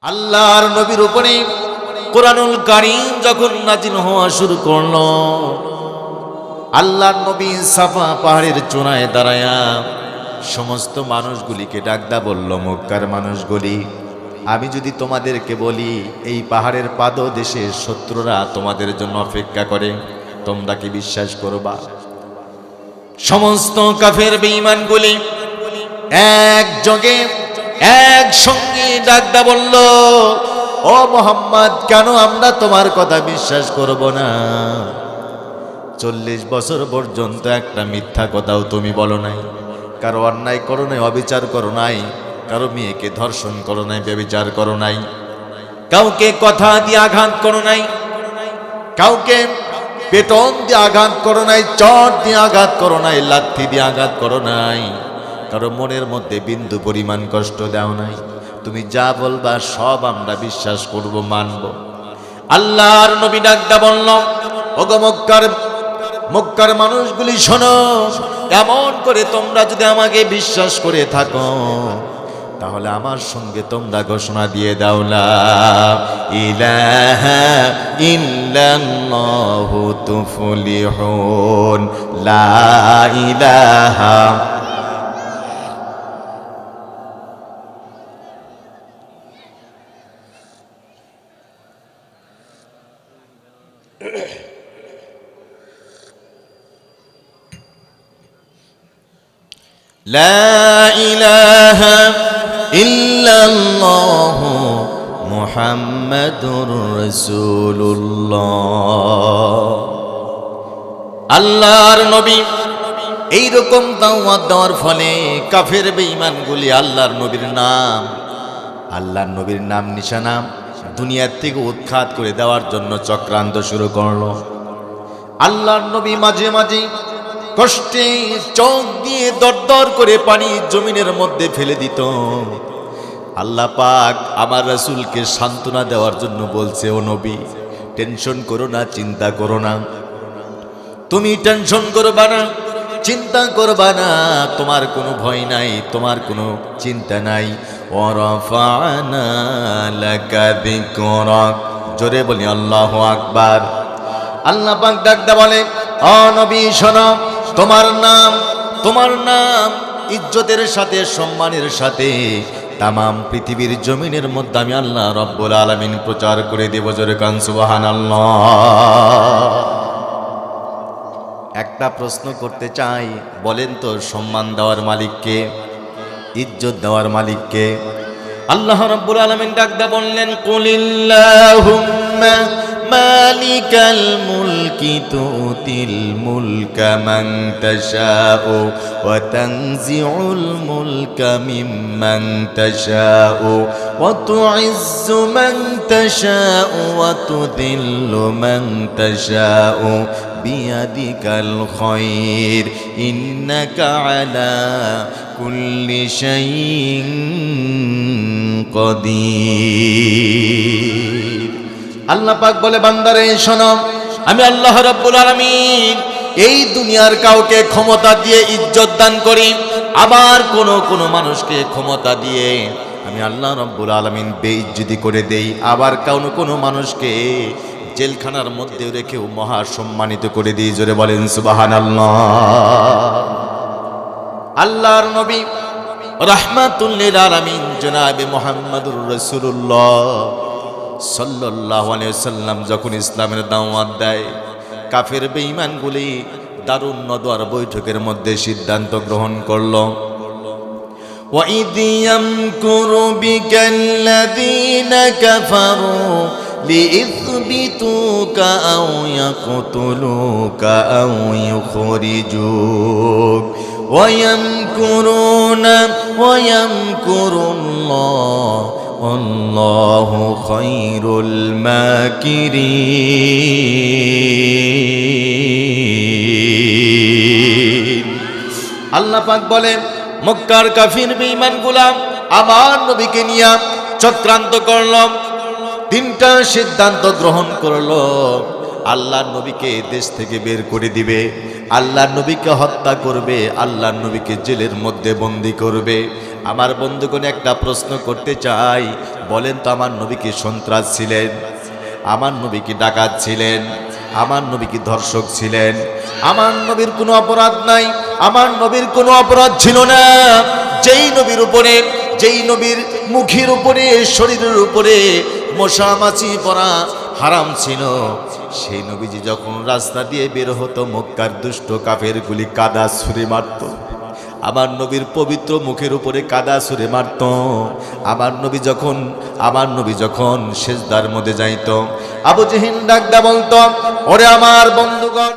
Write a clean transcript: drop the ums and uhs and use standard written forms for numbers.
আল্লাহর নবীর উপরে কোরআনুল কারীম যখন নাজিল হওয়া শুরু করলো, আল্লাহর নবী সাফা পাহাড়ের চূড়ায় দাঁড়ায়া সমস্ত মানুষগুলিকে ডাকদা বলল, মক্কার মানুষগুলি, আমি যদি তোমাদেরকে বলি এই পাহাড়ের পাদদেশে শত্রুরা তোমাদের জন্য অপেক্ষা করে, তোমরা কি বিশ্বাস করবা? সমস্ত কাফের বেঈমানগুলি একযোগে একসঙ্গে ডাকদা বলল, ও মুহাম্মদ, কেন আমরা তোমার কথা বিশ্বাস করব না? 40 বছর পর্যন্ত একটা মিথ্যা কথাও তুমি বলো নাই, কারো অন্যায় করো নাই, অবিচার করো নাই, কারো মেয়েকে ধর্ষণ করো নাই, ব্যভিচার করো নাই, কাউকে কথা দিয়ে আঘাত করো নাই, কাউকে বেটন দিয়ে আঘাত করো নাই, চট দিয়ে আঘাত করো নাই, লাথি দিয়ে আঘাত করো নাই, কারো মনের মধ্যে বিন্দু পরিমাণ কষ্ট দাও নাই। তুমি যা বলবা সব আমরা বিশ্বাস করব, মানব। আল্লাহর নবী ডাকদা বলল, ওগো মক্কার মানুষগুলি শোনো, এমন করে তোমরা যদি আমাকে বিশ্বাস করে থাকো, তাহলে আমার সঙ্গে তোমরা ঘোষণা দিয়ে দাও, লা ইলাহা ইল্লাল্লাহু তুফলিহুন, লা ইলাহা লা ইলাহা ইল্লাল্লাহু মুহাম্মাদুর রাসূলুল্লাহ। আল্লাহর নবী এইরকম দাওয়াত দেওয়ার ফলে কাফের বেঈমানগুলি আল্লাহর নবীর নাম নিশানা দুনিয়ার থেকে উৎখাত করে দেওয়ার জন্য চক্রান্ত শুরু করলো। আল্লাহর নবী মাঝে মাঝে কষ্টে চোখ দিয়ে দরদর করে পানি জমিনের মধ্যে ফেলে দিত। আল্লাহ পাক আমার রাসূলকে সান্ত্বনা দেওয়ার জন্য বলছে, ও নবী, টেনশন করো না, চিন্তা করো না, তুমি টেনশন করবা না, চিন্তা করবা না, তোমার কোনো ভয় নাই, তোমার কোনো চিন্তা নাই। ওয়ারাফা'না লাকা যিকরাক, জোরে বলি আল্লাহু আকবার। আল্লাহ পাক ডাকদা বলে, ও নবী শোনো, তোমার নাম ইজ্জতের সাথে, সম্মানের সাথে তামাম পৃথিবীর জমিনের মধ্যে আমি আল্লাহ রব্বুল আলামিন প্রচার করে দেব। জোরে কান সুবহানাল্লাহ। একটা প্রশ্ন করতে চাই, বলেন তো, সম্মান দেওয়ার মালিককে, ইজ্জত দেওয়ার মালিককে? আল্লাহ রব্বুল আলামিন ডাকদা বললেন, কুলিল্লাহুম্মা মালিকাল মুলকি তুতিল মুলকা মান তাশাউ ওয়া তানজিউল মুলকা মিম্মান তাশাউ ওয়া তুইজ্জু মান তাশাউ ওয়া তুযিল্লু মান তাশাউ বিয়াদিকাল খায়র ইন্নাকা আলা কুল্লি শাইইন কাদির। আল্লাহ পাক বলে, বান্দারে শোনো, আমি আল্লাহ রাব্বুল আলামিন এই দুনিয়ার কাউকে ক্ষমতা দিয়ে ইজ্জত দান করি, আবার কোন মানুষকে ক্ষমতা দিয়ে আমি আল্লাহ রাব্বুল আলামিন বেইজ্জতি করে দেই, আবার কোন মানুষকে জেলখানার মধ্যে রেখেও মহা সম্মানিত করে দিই। জোরে বলেন সুবহানাল্লাহ। আল্লাহর নবী রাহমাতুল লিল আলামিন জনাবে মুহাম্মদুর রাসূলুল্লাহ সাল্লাল্লাহু আলাইহি ওয়াসাল্লাম যখন ইসলামের দাওয়াত দেয়, কাফের বেঈমানগুলি দারুন নদওয়ার বৈঠকের মধ্যে সিদ্ধান্ত গ্রহণ করল। وَإِذْ يَمْكُرُ بِكَ الَّذِينَ كَفَرُوا لِيُثْبِتُوكَ أَوْ يَقْتُلُوكَ أَوْ يُخْرِجُوكَ وَيَمْكُرُونَ وَيَمْكُرُ اللَّهُ وَاللَّهُ خَيْرُ الْمَاكِرِينَ। আল্লাহ পাক বলেন, মক্কার কাফির বেঈমানগুলা আমার নবীকে নিয়ে চক্রান্ত করল, 3টা সিদ্ধান্ত গ্রহণ করলো। আল্লাহর নবীকে দেশ থেকে বের করে দিবে, আল্লাহর নবীকে হত্যা করবে, আল্লাহর নবীকে জেলের মধ্যে বন্দী করবে, আমার বন্ধুগণ একটা প্রশ্ন করতে চাই, বলেন তো আমার নবী কি সন্ত্রাস ছিলেন? আমার নবী কি ডাকাত ছিলেন? আমার নবী কি ধর্ষক ছিলেন? আমার নবীর কোনো অপরাধ নাই, আমার নবীর কোনো অপরাধ ছিল না। যেই নবীর উপরে, যেই নবীর মুখের উপরে, শরীরের উপরে মশা মাছি পড়া হারাম ছিল, সেই নবীজি যখন রাস্তা দিয়ে বের হতো মক্কার দুষ্ট কাফেরগুলি কাদা ছুঁড়ে মারত। আমার নবীর পবিত্র মুখের উপরে কাদা ছুঁড়ে মারত। আমার নবী যখন সেজদার মধ্যে যাইত, আবু জেহেল ডাকদা বলতো, ওরে আমার বন্ধুগণ।